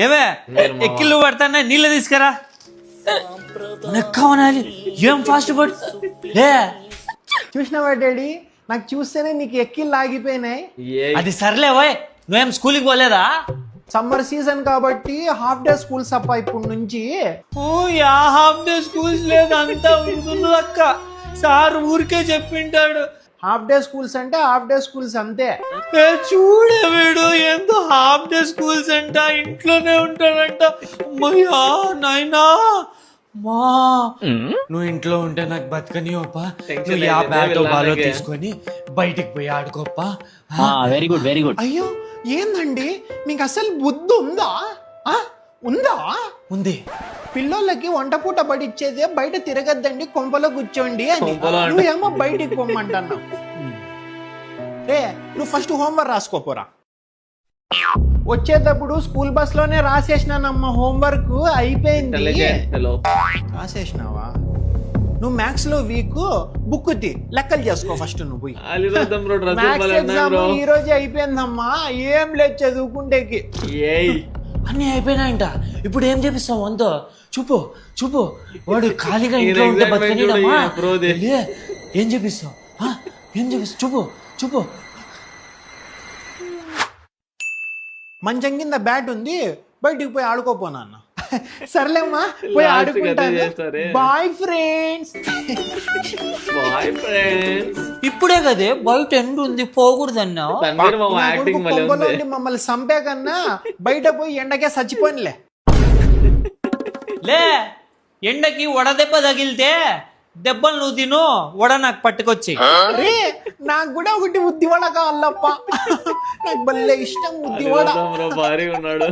ఏమే ఎక్కిళ్ళు పడతానే నీళ్ళు తీసుకురా. నెక్కవనాలి ఏం ఫాస్ట్ పడు. చూసినావా డాడీ, నాకు చూస్తేనే నీకు ఎక్కిళ్ళు ఆగిపోయినాయి. అది సర్లే పోయ్, నువ్వేం స్కూల్కి పోలేదా? సమ్మర్ సీజన్ కాబట్టి హాఫ్ డే స్కూల్స్ అప్ప ఇప్పుడు నుంచి. యా హాఫ్ డే స్కూల్స్ లేదు, అంతా ఉంటుంది అక్క. సార్ ఊరికే చెప్పింటాడు హాఫ్ డే స్కూల్స్ అంటే హాఫ్ డే స్కూల్స్ అంతే. చూడే వీడు ఎంతో హాఫ్ డే స్కూల్స్ అంట, ఇంట్లోనే ఉంటాడంట. అమ్మయ్యా నాయనా మా నువ్వు ఇంట్లో ఉంటే నాకు బతకనివప్పా. నువ్వు యా బ్యాటో బాలో తీసుకొని బయటికి పోయి ఆడుకోప్పా. Very good very good. అయ్యో ఏందండి, మీకు అసలు బుద్ధి ఉందా? ఉందా? ఉంది. పిల్లోళ్ళకి వంట పూట బడి ఇచ్చేదే బయట తిరగద్దండి, కొంపలో కూర్చోండి అని. నువ్వేమో బయటికి పొమ్మంటున్నావు. నువ్వు ఫస్ట్ హోంవర్క్ రాసుకోపోరా. వచ్చేటప్పుడు స్కూల్ బస్ లోనే రాసేసినానమ్మా, హోంవర్క్ అయిపోయింది. రాసేసినావా? నువ్వు మ్యాథ్స్ లో వీక్, బుక్ లెక్కలు చేసుకో ఫస్ట్. నువ్వు ఈ రోజే అయిపోయిందమ్మా, ఏం లేదు చదువుకుంటేకి. అన్నీ అయిపోయినాయంట. ఇప్పుడు ఏం చేపిస్తావు అంతో? చూపు చూపు, వాడు ఖాళీగా ఇంట్లో ఉంటే బతకనిడమ్మా. ఏం చేపిస్తావు? ఏం చేపిస్తావు? చూపు చూపు. మంచం కింద బ్యాట్ ఉంది, బయటికి పోయి ఆడుకోపోనా అన్న. సర్లేమ్మా, పోయి ఆడుకుంటాను. Bye friends. ఇప్పుడే కదే బయట ఎండు ఉంది, పోకూడదన్నా. మమ్మల్ని చంపే కన్నా బయట పోయి ఎండకే చచ్చిపోనిలే. లే, ఎండకి వడదెబ్బ తగిలితే దెబ్బలు నువ్వు తిను, వడ నాకు పట్టుకొచ్చి. నాకు కూడా ఒకటి ఉద్దివడ కావాలప్ప, నాకు భలే ఇష్టం ఉద్దివడ. భారీగా ఉన్నాడు.